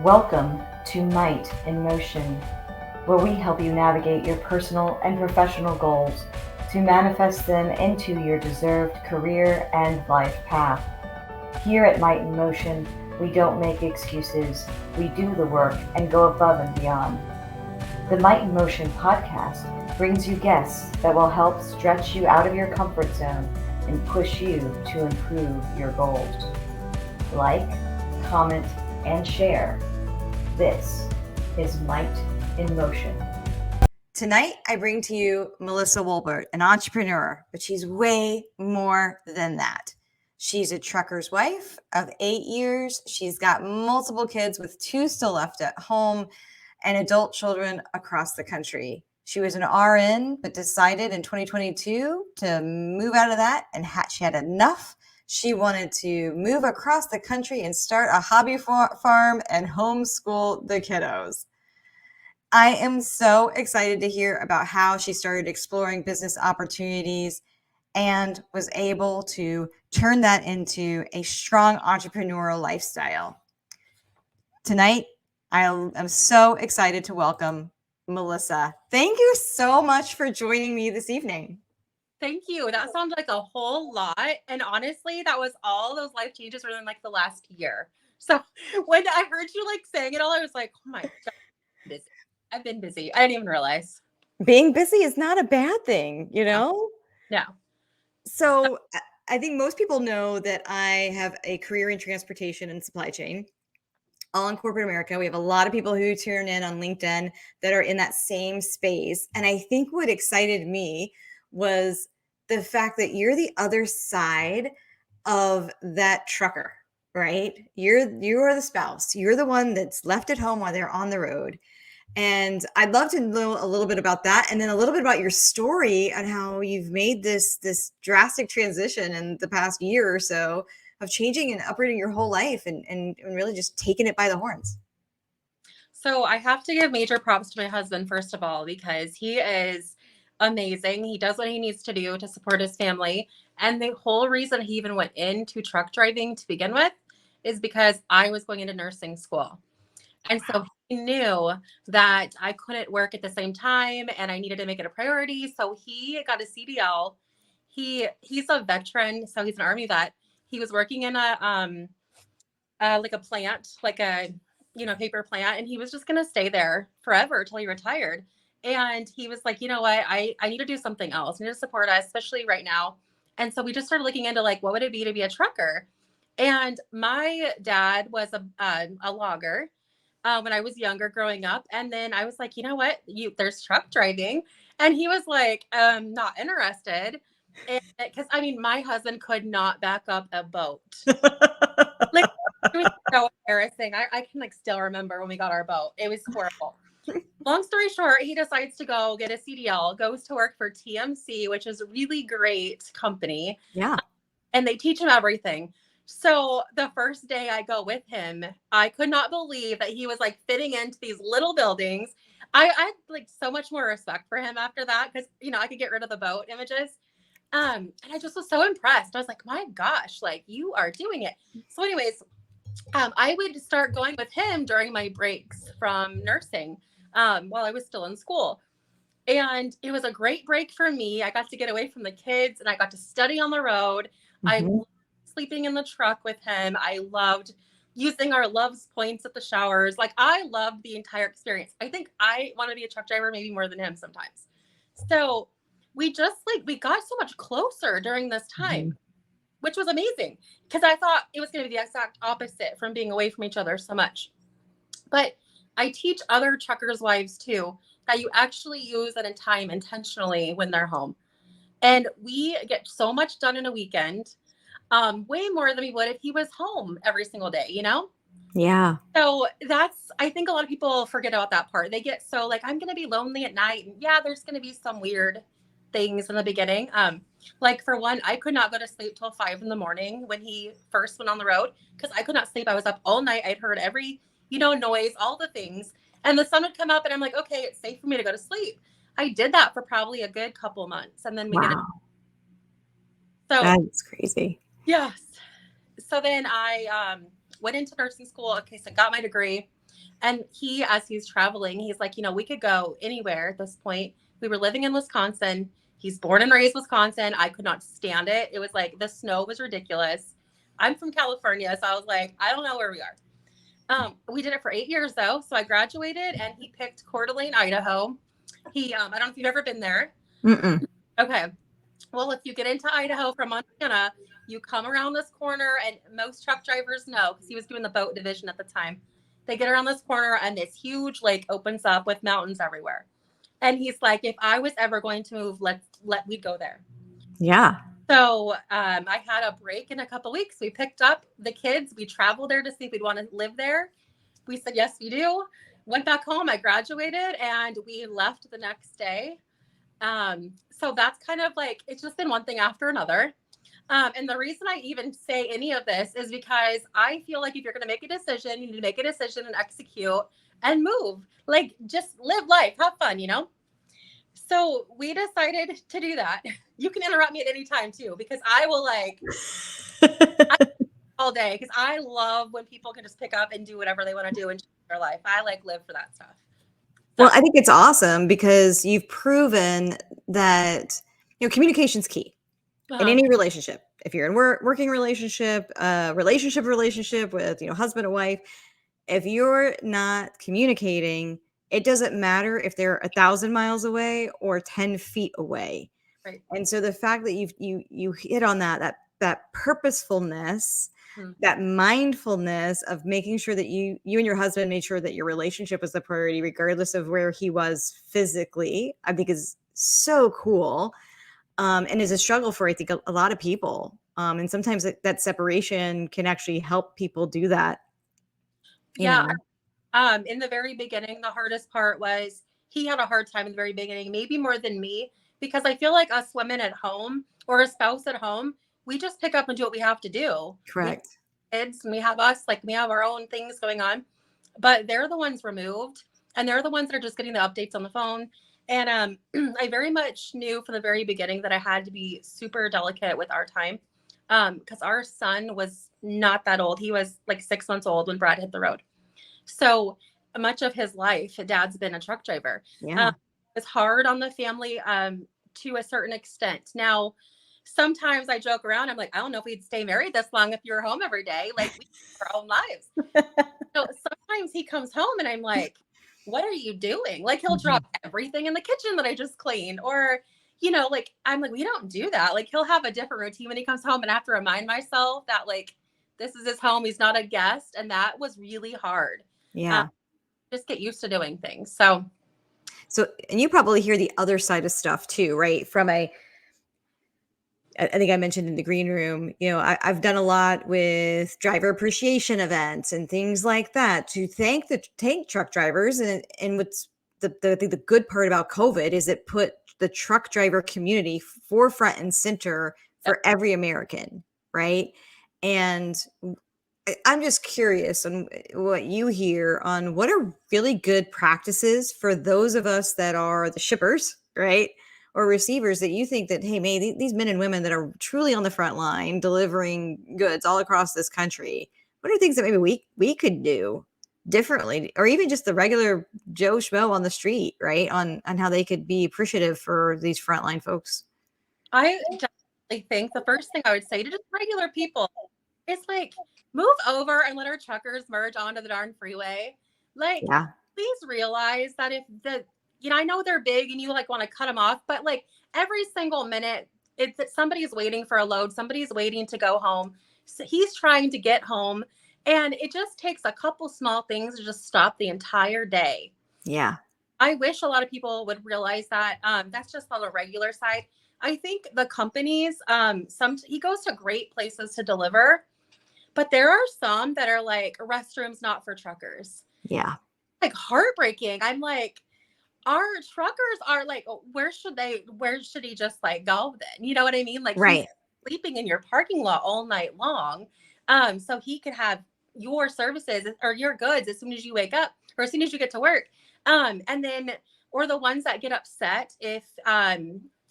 Welcome to Might in Motion, where we help you navigate your personal and professional goals to manifest them into your deserved career and life path. Here at Might in Motion, we don't make excuses, we do the work and go above and beyond. The Might in Motion podcast brings you guests that will help stretch you out of your comfort zone and push you to improve your goals. Like, comment, and share. This is Might in Motion. Tonight, I bring to you Melissa Wolbert, an entrepreneur, but she's way more than that. She's a trucker's wife of 8 years. She's got multiple kids with 2 still left at home and adult children across the country. She was an RN, but decided in 2022 to move out of that, and she had enough. She wanted to move across the country and start a hobby farm and homeschool the kiddos. I am so excited to hear about how she started exploring business opportunities and was able to turn that into a strong entrepreneurial lifestyle. Tonight, I'm so excited to welcome Melissa. Thank you so much for joining me this evening. Thank you. That sounds like a whole lot. And honestly, that was all those life changes within like the last year. So when I heard you like saying it all, I was like, oh my God, busy. I've been busy. I didn't even realize. Being busy is not a bad thing, you know? No. So I think most people know that I have a career in transportation and supply chain, all in corporate America. We have a lot of people who tune in on LinkedIn that are in that same space. And I think what excited me was the fact that you're the other side of that trucker, right? You're the spouse. You're the one that's left at home while they're on the road. And I'd love to know a little bit about that, and then a little bit about your story and how you've made this drastic transition in the past year or so of changing and uprooting your whole life and really just taking it by the horns. So I have to give major props to my husband, first of all, because he is amazing. He does what he needs to do to support his family. And the whole reason he even went into truck driving to begin with is because I was going into nursing school. And so he knew that I couldn't work at the same time and I needed to make it a priority. So he got a CDL. He's a veteran, so he's an Army vet. He was working in a like a plant, like a paper plant, and he was just gonna stay there forever till he retired. And he was like, you know what, I need to do something else. I need to support us, especially right now. And so we just started looking into like what would it be to be a trucker. And my dad was a logger when I was younger growing up. And then I was like, you know what? There's truck driving. And he was like, not interested. Because I mean, my husband could not back up a boat. Like, it was so embarrassing. I can like still remember when we got our boat. It was horrible. Long story short, he decides to go get a CDL, goes to work for TMC, which is a really great company. Yeah. And they teach him everything. So the first day I go with him, I could not believe that he was like fitting into these little buildings. I had like so much more respect for him after that because I could get rid of the boat images. And I just was so impressed. I was like, my gosh, like you are doing it. So, anyways, I would start going with him during my breaks from nursing while I was still in school. And it was a great break for me. I got to get away from the kids and I got to study on the road. I loved sleeping in the truck with him. I loved using our Love's points at the showers. Like I loved the entire experience. I think I want to be a truck driver maybe more than him sometimes. So we just we got so much closer during this time, which was amazing because I thought it was going to be the exact opposite from being away from each other so much. But I teach other truckers' wives too that you actually use that in time intentionally when they're home. And we get so much done in a weekend, way more than we would if he was home every single day, Yeah. So I think a lot of people forget about that part. They get so like, I'm going to be lonely at night. And yeah, there's going to be some weird things in the beginning. Like for one, I could not go to sleep till 5 a.m. when he first went on the road because I could not sleep. I was up all night. I'd heard every, noise, all the things. And the sun would come up and I'm like, okay, it's safe for me to go to sleep. I did that for probably a good couple months. And then we get it. So that's crazy. Yes. So then I went into nursing school. Okay, so got my degree. And he, as he's traveling, he's like, we could go anywhere at this point. We were living in Wisconsin. He's born and raised Wisconsin. I could not stand it. It was like the snow was ridiculous. I'm from California, so I was like, I don't know where we are. We did it for 8 years though. So I graduated and he picked Coeur d'Alene, Idaho. I don't know if you've ever been there. Mm-mm. Okay. Well, if you get into Idaho from Montana, you come around this corner, and most truck drivers know because he was doing the boat division at the time. They get around this corner and this huge lake opens up with mountains everywhere. And he's like, if I was ever going to move, we'd go there. Yeah. So I had a break in a couple weeks. We picked up the kids. We traveled there to see if we'd want to live there. We said, yes, we do. Went back home. I graduated and we left the next day. So that's kind of like, it's just been one thing after another. And the reason I even say any of this is because I feel like if you're going to make a decision, you need to make a decision and execute and move. Like, just live life, have fun, So we decided to do that. You can interrupt me at any time too, because I will all day, because I love when people can just pick up and do whatever they want to do in their life. I live for that stuff. Well, I think it's awesome because you've proven that, communication's key in any relationship. If you're in working relationship with, husband and wife, if you're not communicating, it doesn't matter if they're 1,000 miles away or 10 feet away. Right. And so the fact that you hit on that purposefulness, that mindfulness of making sure that you and your husband made sure that your relationship was the priority, regardless of where he was physically, I think is so cool. And is a struggle for, I think, a lot of people. And sometimes that separation can actually help people do that. Yeah. In the very beginning, the hardest part was he had a hard time in the very beginning, maybe more than me, because I feel like us women at home or a spouse at home, we just pick up and do what we have to do. Correct. We have kids and we have us, we have our own things going on, but they're the ones removed and they're the ones that are just getting the updates on the phone. And I very much knew from the very beginning that I had to be super delicate with our time, because our son was not that old. He was like 6 months old when Brad hit the road. So much of his life, Dad's been a truck driver. Yeah. It's hard on the family to a certain extent. Now, sometimes I joke around. I'm like, I don't know if we'd stay married this long if you were home every day. Like, we have our own lives. So sometimes he comes home and I'm like, what are you doing? Like, he'll drop everything in the kitchen that I just cleaned. Or, I'm like, we don't do that. Like, he'll have a different routine when he comes home, and I have to remind myself that, this is his home. He's not a guest. And that was really hard. Yeah. Just get used to doing things. So, and you probably hear the other side of stuff too, right? I think I mentioned in the green room, I've done a lot with driver appreciation events and things like that to thank the tank truck drivers. And what's the good part about COVID is it put the truck driver community forefront and center for every American, right? And I'm just curious on what you hear on what are really good practices for those of us that are the shippers, right? Or receivers that you think that, hey, maybe these men and women that are truly on the front line delivering goods all across this country, what are things that maybe we could do differently, or even just the regular Joe Schmo on the street, right? On how they could be appreciative for these frontline folks. I definitely think the first thing I would say to just regular people is move over and let our truckers merge onto the darn freeway. Please realize that if I know they're big and you want to cut them off, but every single minute it's that somebody's waiting for a load. Somebody's waiting to go home. So he's trying to get home, and it just takes a couple small things to just stop the entire day. Yeah. I wish a lot of people would realize that. That's just on a regular side. I think the companies, he goes to great places to deliver, but there are some that are restrooms not for truckers. Yeah. Heartbreaking. I'm like, our truckers are where should he just go then? You know what I mean? Right. He's sleeping in your parking lot all night long. So he could have your services or your goods as soon as you wake up or as soon as you get to work. And then, or the ones that get upset if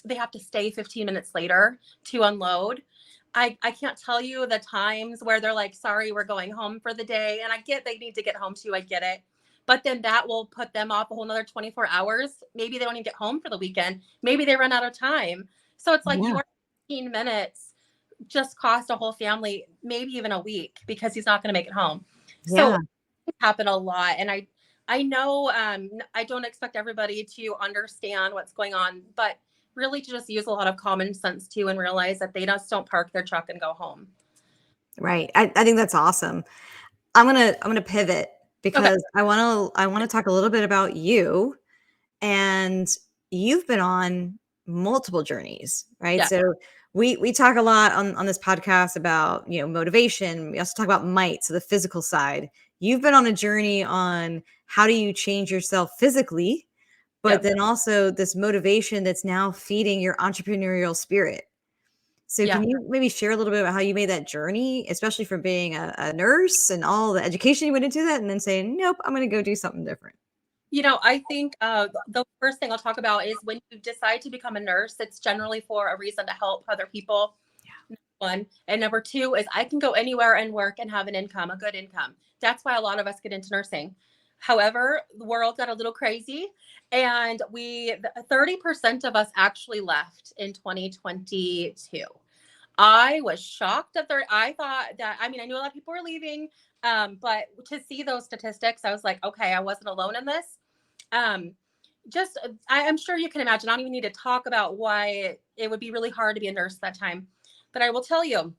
they have to stay 15 minutes later to unload. I can't tell you the times where they're like, sorry, we're going home for the day. And I get they need to get home too. I get it. but then that will put them off a whole another 24 hours. Maybe they don't even get home for the weekend. Maybe they run out of time. So it's like Yeah. your 15 minutes just cost a whole family, maybe even a week, because he's not going to make it home. So Yeah. it happened a lot. And I know I don't expect everybody to understand what's going on, but really to just use a lot of common sense too and realize that they just don't park their truck and go home. Right. I think that's awesome. I'm gonna pivot Okay. because I wanna talk a little bit about you. And you've been on multiple journeys, right? Yeah. So we talk a lot on this podcast about, motivation. We also talk about might, so the physical side. You've been on a journey on how do you change yourself physically, but Yep. then also this motivation that's now feeding your entrepreneurial spirit. So Yeah. can you maybe share a little bit about how you made that journey, especially from being a nurse and all the education you went into that, and then saying, nope, I'm going to go do something different. I think the first thing I'll talk about is when you decide to become a nurse, it's generally for a reason to help other people. One. And number two is I can go anywhere and work and have an income, a good income. That's why a lot of us get into nursing. However, the world got a little crazy, and 30% of us actually left in 2022. I was shocked that I thought that, I mean, I knew a lot of people were leaving, but to see those statistics, I was like, okay, I wasn't alone in this. Um, I'm sure you can imagine. I don't even need to talk about why it would be really hard to be a nurse that time. But I will tell you,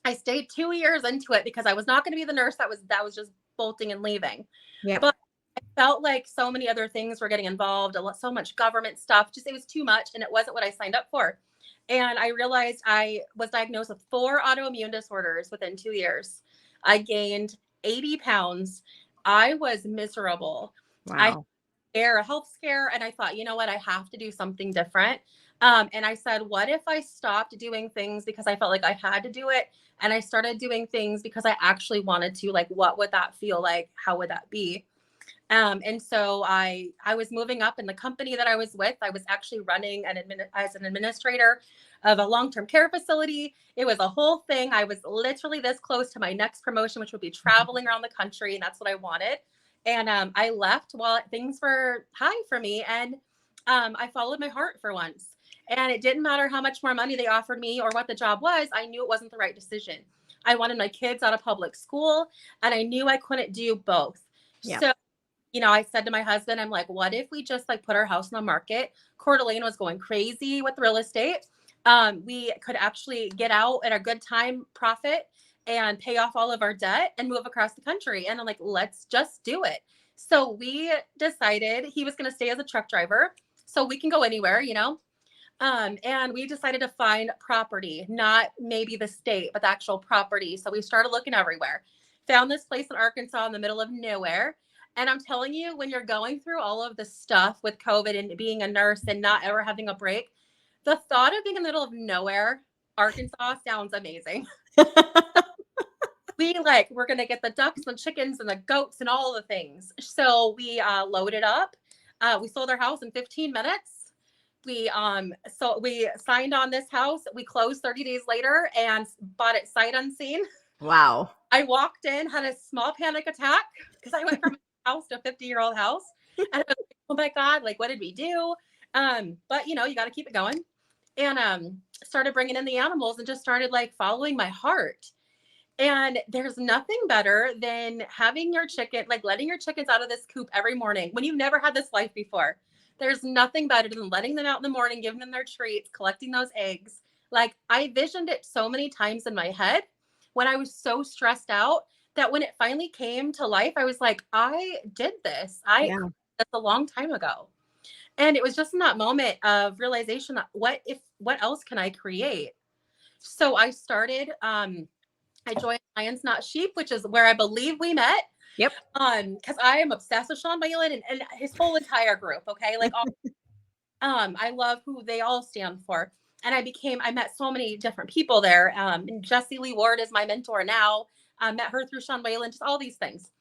I stayed 2 years into it because I was not going to be the nurse that was just bolting and leaving. Yep. But I felt like so many other things were getting involved, so much government stuff. Just it was too much, and it wasn't what I signed up for. And I realized I was diagnosed with 4 autoimmune disorders within 2 years. I gained 80 pounds. I was miserable. I Wow. a health scare, and I thought, you know what, I have to do something different. And I said, what if I stopped doing things because I felt like I had to do it, and I started doing things because I actually wanted to? Like, what would that feel like? How would that be? And so I was moving up in the company that I was with. I was actually running as an administrator of a long-term care facility. It was a whole thing. I was literally this close to my next promotion, which would be traveling around the country, and that's what I wanted. And I left while things were high for me, and I followed my heart for once. And it didn't matter how much more money they offered me or what the job was. I knew it wasn't the right decision. I wanted my kids out of public school, and I knew I couldn't do both. Yeah. So I said to my husband, I'm like, what if we just like put our house on the market? Coeur d'Alene was going crazy with real estate. We could actually get out at a good time, profit, and pay off all of our debt and move across the country. And I'm like, let's just do it. So we decided he was going to stay as a truck driver so we can go anywhere. And we decided to find property, not maybe the state, but the actual property. So we started looking everywhere. Found this place in Arkansas in the middle of nowhere. And I'm telling you, when you're going through all of the stuff with COVID and being a nurse and not ever having a break, the thought of being in the middle of nowhere, Arkansas, sounds amazing. We're going to get the ducks and chickens and the goats and all the things. So we loaded up. We sold our house in 15 minutes. We signed on this house. We closed 30 days later and bought it sight unseen. Wow. I walked in, had a small panic attack because I went from a house to a 50-year-old house. And I was like, oh my God, like, what did we do? But you got to keep it going. And started bringing in the animals and just started like following my heart. And there's nothing better than having your chicken, like letting your chickens out of this coop every morning when you've never had this life before. There's nothing better than letting them out in the morning, giving them their treats, collecting those eggs. Like I visioned it so many times in my head when I was so stressed out that when it finally came to life, I was like, I did this. Yeah. That's a long time ago. And it was just in that moment of realization that what else can I create? So I started, I joined Lions Not Sheep, which is where I believe we met. Yep. Because I am obsessed with Sean Whalen and his whole entire group. Okay. Like I love who they all stand for. And I met so many different people there. And Jessie Lee Ward is my mentor now. I met her through Sean Whalen, just all these things.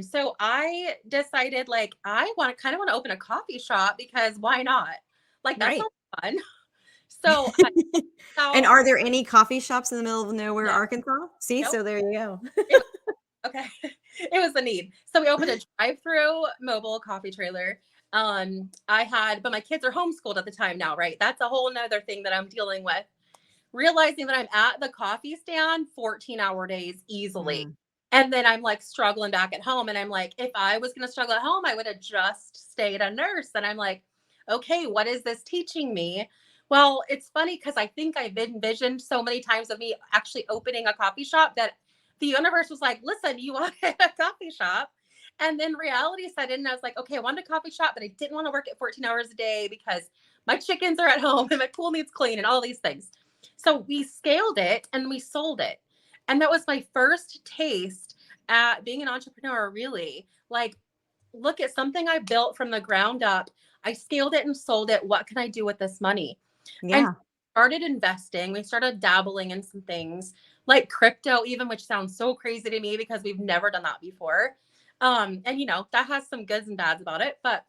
So I decided like I want to open a coffee shop because why not? Like that's fun. So and are there any coffee shops in the middle of nowhere, no. Arkansas? See, Nope. so there you go. Okay. It was a need. So we opened a drive-through mobile coffee trailer. But my kids are homeschooled at the time now, right? That's a whole nother thing that I'm dealing with. Realizing that I'm at the coffee stand 14-hour days easily. Mm, And then I'm like struggling back at home. And I'm like, if I was going to struggle at home, I would have just stayed a nurse. And I'm like, okay, what is this teaching me? Well, it's funny because I think I've envisioned so many times of me actually opening a coffee shop that the universe was like, listen, you want a coffee shop. And then reality set in, and I was like, okay, I wanted a coffee shop, but I didn't want to work at 14 hours a day because my chickens are at home and my pool needs clean and all these things. So we scaled it and we sold it. And that was my first taste at being an entrepreneur, really. Like, look at something I built from the ground up. I scaled it and sold it. What can I do with this money? And yeah. started investing. We started dabbling in some things like crypto, even, which sounds so crazy to me because we've never done that before. And that has some goods and bads about it. But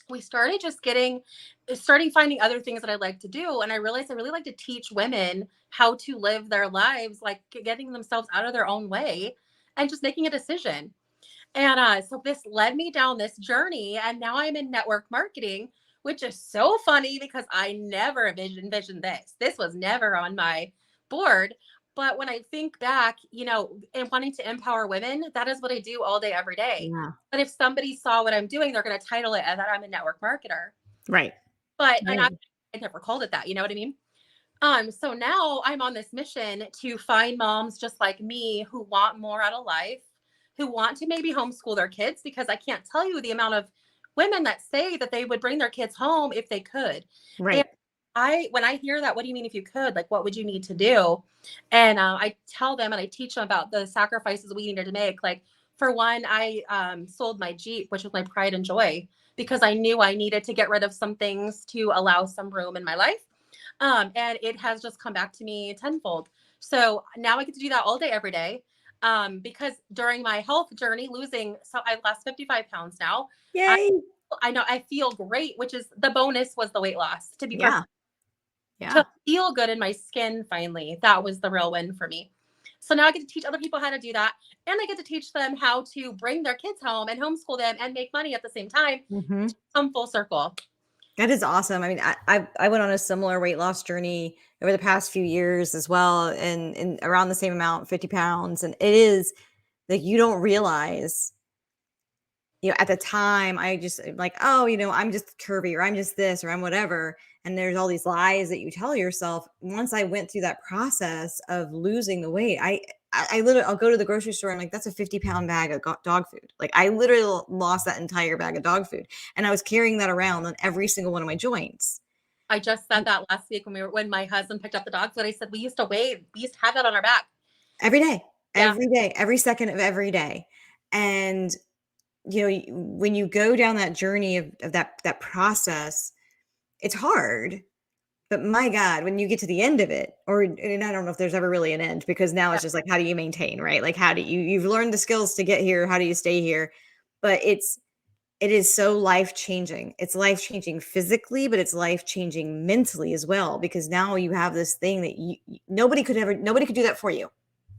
we started just starting finding other things that I like to do. And I realized I really like to teach women how to live their lives, like getting themselves out of their own way and just making a decision. And so this led me down this journey. And now I'm in network marketing, which is so funny because I never envisioned this. This was never on my board. But when I think back, and wanting to empower women, that is what I do all day, every day. Yeah. But if somebody saw what I'm doing, they're going to title it as that I'm a network marketer. Right. And Right. I never called it that. You know what I mean? So now I'm on this mission to find moms just like me who want more out of life, who want to maybe homeschool their kids, because I can't tell you the amount of women that say that they would bring their kids home if they could. And Right. when I hear that, what do you mean if you could? Like, what would you need to do? And I tell them and I teach them about the sacrifices we needed to make. Like, for one, I sold my Jeep, which was my pride and joy, because I knew I needed to get rid of some things to allow some room in my life. And it has just come back to me tenfold. So now I get to do that all day, every day. Because during my health journey, so I lost 55 pounds now. I, Yay. I know I feel great, which is the bonus was the weight loss, to be perfect. Yeah. Yeah. To feel good in my skin finally. That was the real win for me. So now I get to teach other people how to do that. And I get to teach them how to bring their kids home and homeschool them and make money at the same time. Hmm. Come full circle. That is awesome. I mean, I went on a similar weight loss journey over the past few years as well, and around the same amount, 50 pounds. And it is like you don't realize, at the time, I just like, oh, I'm just curvy or I'm just this or I'm whatever. And there's all these lies that you tell yourself. Once I went through that process of losing the weight, I literally, I'll go to the grocery store and like, that's a 50-pound bag of dog food. Like I literally lost that entire bag of dog food. And I was carrying that around on every single one of my joints. I just said that last week when my husband picked up the dogs. But I said we used to have that on our back. Every Yeah, day, every second of every day. And when you go down that journey of that process, it's hard. But my God, when you get to the end of it, and I don't know if there's ever really an end, because now yeah, it's just like, how do you maintain, right? Like, how do you've learned the skills to get here? How do you stay here? But it is so life changing. It's life changing physically, but it's life changing mentally as well, because now you have this thing that nobody could do that for you.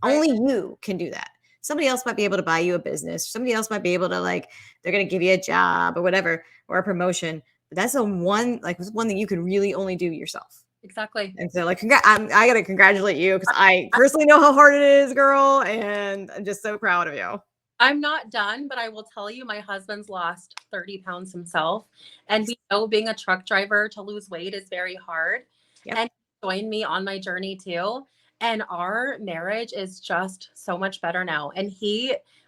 right. Only you can do that. Somebody else might be able to buy you a business. Somebody else might be able to, like, they're going to give you a job or whatever, or a promotion. But that's one thing you can really only do yourself. Exactly. And so, like, I got to congratulate you, because I personally know how hard it is, girl. And I'm just so proud of you. I'm not done, but I will tell you, my husband's lost 30 pounds himself. And we know being a truck driver to lose weight is very hard. Yep. And he joined me on my journey too. And our marriage is just so much better now. And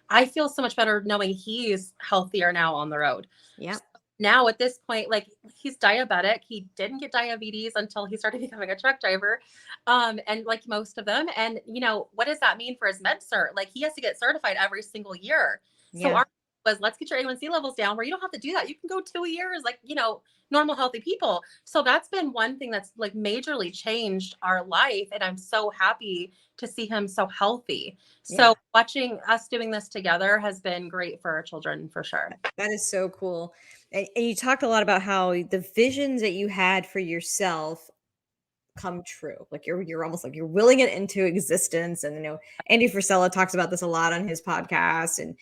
I feel so much better knowing he's healthier now on the road. Yep. Now at this point, like, he's diabetic. He didn't get diabetes until he started becoming a truck driver. And like most of them. And what does that mean for his med cert? Like, he has to get certified every single year. So Yeah. our was, let's get your A1C levels down, where you don't have to do that. You can go 2 years, like, normal healthy people. So that's been one thing that's like majorly changed our life. And I'm so happy to see him so healthy. Yeah. So watching us doing this together has been great for our children, for sure. That is so cool. And you talked a lot about how the visions that you had for yourself come true. Like you're almost like you're willing it into existence. And Andy Frisella talks about this a lot on his podcast. And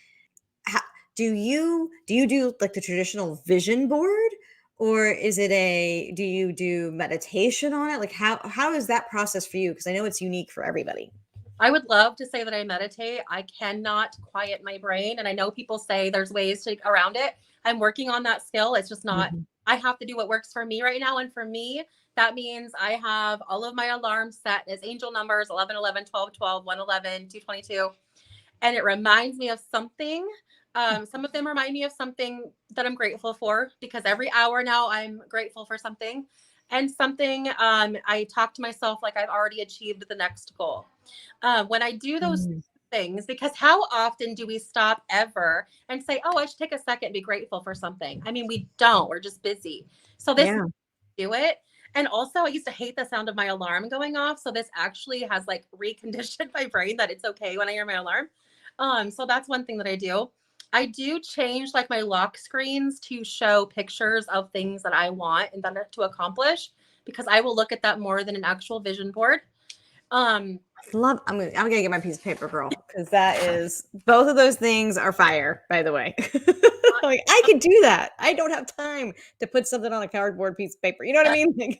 how, do you do like the traditional vision board, or is it do you do meditation on it? Like how is that process for you? Because I know it's unique for everybody. I would love to say that I meditate. I cannot quiet my brain. And I know people say there's ways to around it. I'm working on that skill. It's just not, I have to do what works for me right now. And for me, that means I have all of my alarms set as angel numbers 11, 11, 12, 12, 111, 222. And it reminds me of something. Some of them remind me of something that I'm grateful for, because every hour now I'm grateful for something. And something I talk to myself like I've already achieved the next goal. When I do those things, because how often do we stop ever and say, oh, I should take a second and be grateful for something? I mean, we don't. We're just busy. So this is do it. And also, I used to hate the sound of my alarm going off. So this actually has like reconditioned my brain that it's okay when I hear my alarm. So that's one thing that I do. I do change like my lock screens to show pictures of things that I want and that to accomplish, because I will look at that more than an actual vision board. I'm gonna get my piece of paper, girl, because that is both of those things are fire, by the way. Like I could do that. I don't have time to put something on a cardboard piece of paper. You know what I mean?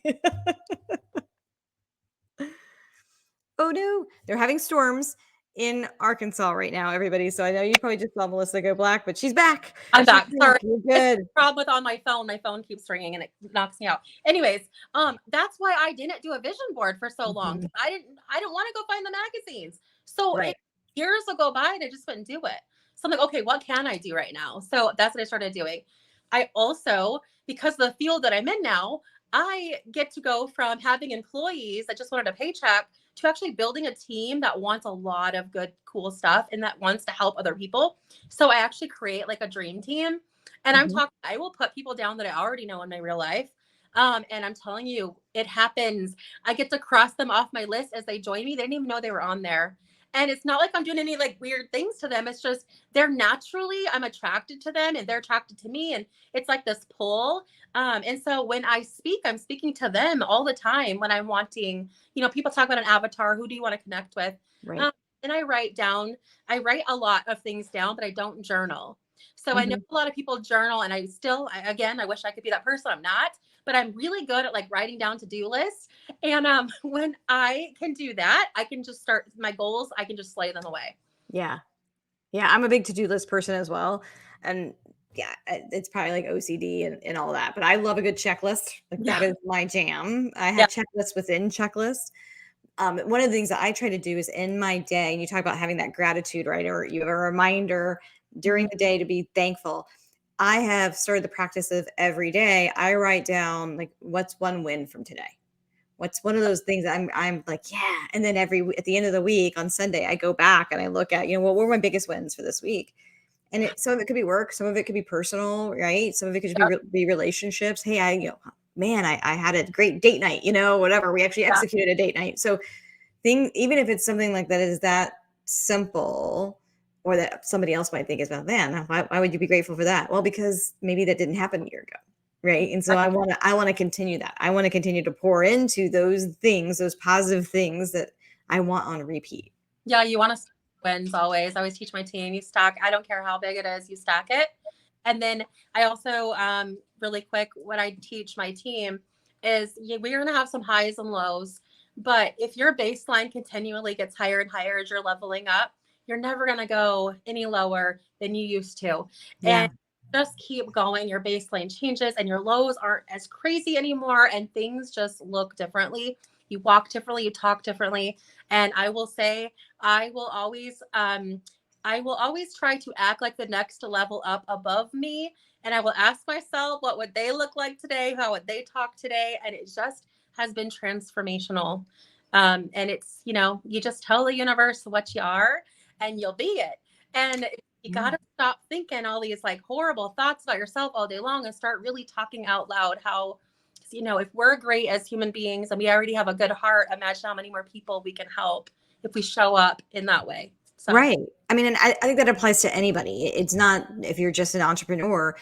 Oh no, they're having storms in Arkansas right now, everybody. So I know you probably just saw Melissa go black, but she's back. I'm back. Sorry. You're good. It's a problem with on my phone. My phone keeps ringing and it knocks me out. Anyways, that's why I didn't do a vision board for so long. I didn't want to go find the magazines. So years will go by and I just wouldn't do it. So I'm like, okay, what can I do right now? So that's what I started doing. I also, because of the field that I'm in now, I get to go from having employees that just wanted a paycheck to actually building a team that wants a lot of good, cool stuff and that wants to help other people. So I actually create like a dream team. And I will put people down that I already know in my real life. And I'm telling you, it happens. I get to cross them off my list as they join me. They didn't even know they were on there. And it's not like I'm doing any like weird things to them. It's just I'm attracted to them and they're attracted to me. And it's like this pull. And so when I speak, I'm speaking to them all the time when I'm wanting, people talk about an avatar. Who do you want to connect with? Right. And I write a lot of things down, but I don't journal. So I know a lot of people journal and I wish I could be that person. I'm not, but I'm really good at like writing down to-do lists. And when I can do that, I can just start my goals. I can just slay them away. Yeah. Yeah. I'm a big to-do list person as well. And yeah, it's probably like OCD and all that, but I love a good checklist. Like that is my jam. I have checklists within checklists. One of the things that I try to do is in my day, and you talk about having that gratitude, right? Or you have a reminder during the day to be thankful. I have started the practice of every day I write down like, what's one win from today? What's one of those things I'm like, yeah. And then at the end of the week on Sunday, I go back and I look at, what were my biggest wins for this week? And some of it could be work. Some of it could be personal, right? Some of it could be relationships. Hey, I had a great date night, whatever. We actually executed a date night. So even if it's something like that is that simple, or that somebody else might think is, well, man, why would you be grateful for that? Well, because maybe that didn't happen a year ago. Right. And so I want to continue that. I want to continue to pour into those things, those positive things that I want on repeat. Yeah. You want to wins always. I always teach my team, you stack. I don't care how big it is, you stack it. And then I also, really quick, what I teach my team is we're going to have some highs and lows, but if your baseline continually gets higher and higher as you're leveling up, you're never going to go any lower than you used to. Yeah. And just keep going. Your baseline changes and your lows aren't as crazy anymore. And things just look differently. You walk differently, you talk differently. And I will say, I will always try to act like the next level up above me. And I will ask myself, what would they look like today? How would they talk today? And it just has been transformational. And it's, you just tell the universe what you are and you'll be it. And you got to stop thinking all these like horrible thoughts about yourself all day long and start really talking out loud how, if we're great as human beings and we already have a good heart, imagine how many more people we can help if we show up in that way. So. Right. I mean, and I think that applies to anybody. It's not if you're just an entrepreneur.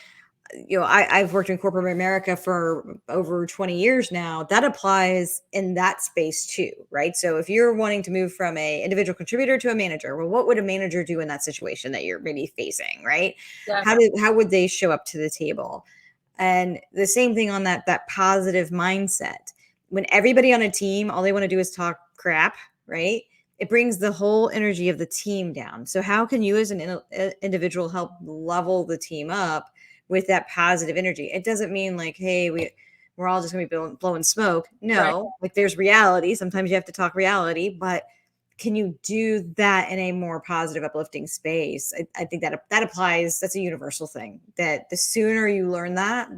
I've worked in corporate America for over 20 years now. That applies in that space too, right? So if you're wanting to move from a individual contributor to a manager, well, what would a manager do in that situation that you're maybe facing, right? Yes, How would they show up to the table? And the same thing on that positive mindset. When everybody on a team, all they want to do is talk crap, right? It brings the whole energy of the team down. So how can you as an individual help level the team up with that positive energy? It doesn't mean like, hey, we're all just going to be blowing smoke. right. No, like there's reality. Sometimes you have to talk reality, but can you do that in a more positive, uplifting space? I think that applies. That's a universal thing. That the sooner you learn that,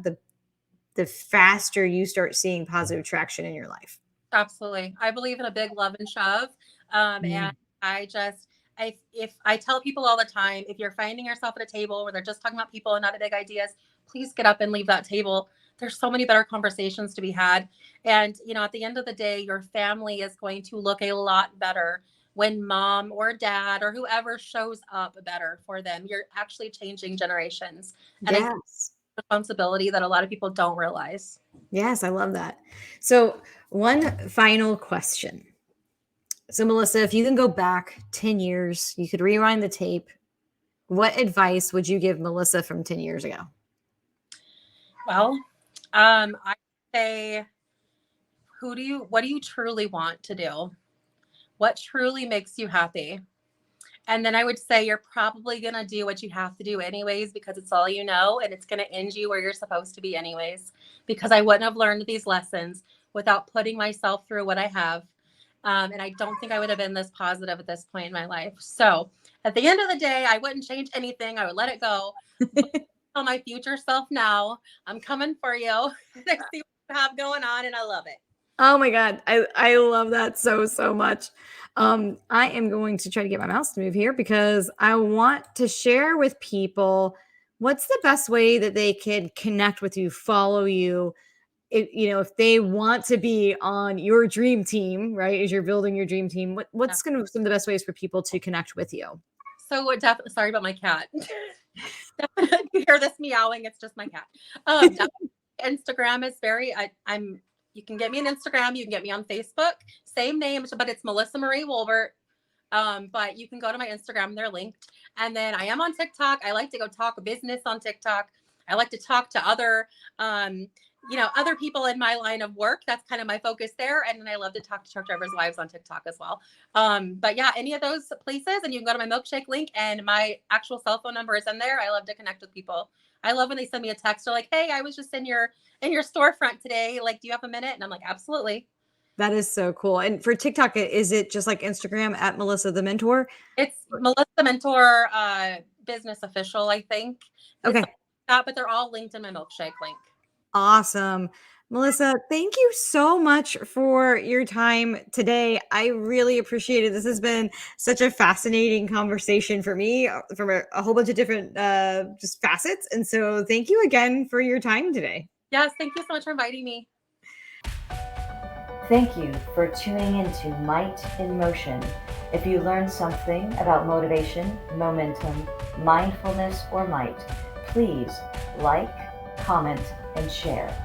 the faster you start seeing positive traction in your life. Absolutely. I believe in a big love and shove. And I just, if I tell people all the time, if you're finding yourself at a table where they're just talking about people and not big ideas, please get up and leave that table. There's so many better conversations to be had. And, at the end of the day, your family is going to look a lot better when mom or dad or whoever shows up better for them. You're actually changing generations. And I think Yes. responsibility that a lot of people don't realize. Yes, I love that. So, one final question. So, Melissa, if you can go back 10 years, you could rewind the tape. What advice would you give Melissa from 10 years ago? Well, I say, what do you truly want to do? What truly makes you happy? And then I would say you're probably going to do what you have to do anyways, because it's all you know, and it's going to end you where you're supposed to be anyways, because I wouldn't have learned these lessons without putting myself through what I have. And I don't think I would have been this positive at this point in my life. So at the end of the day, I wouldn't change anything. I would let it go. Tell my future self now, I'm coming for you. I see what you have going on, and I love it. Oh my God. I love that so much. I am going to try to get my mouse to move here because I want to share with people what's the best way that they can connect with you, follow you, if they want to be on your dream team, right? As you're building your dream team, what's Yeah. going to be some of the best ways for people to connect with you? So definitely, sorry about my cat. You hear this meowing? It's just my cat. Instagram is I'm. You can get me on Instagram. You can get me on Facebook. Same name, but it's Melissa Marie Wolbert. But you can go to my Instagram. They're linked. And then I am on TikTok. I like to go talk business on TikTok. I like to talk to other people in my line of work. That's kind of my focus there. And then I love to talk to truck drivers' wives on TikTok as well. But yeah, any of those places, and you can go to my milkshake link, and my actual cell phone number is in there. I love to connect with people. I love when they send me a text. They're like, "Hey, I was just in your storefront today. Like, do you have a minute?" And I'm like, "Absolutely." That is so cool. And for TikTok, is it just like Instagram at Melissa the Mentor? It's Melissa Mentor Business Official, I think. Okay. It's like that, but they're all linked in my milkshake link. Awesome. Melissa, thank you so much for your time today. I really appreciate it. This has been such a fascinating conversation for me from a whole bunch of different just facets. And so thank you again for your time today. Yes, thank you so much for inviting me. Thank you for tuning into Might in Motion. If you learned something about motivation, momentum, mindfulness, or might, please like, comment, and share.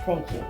Thank you.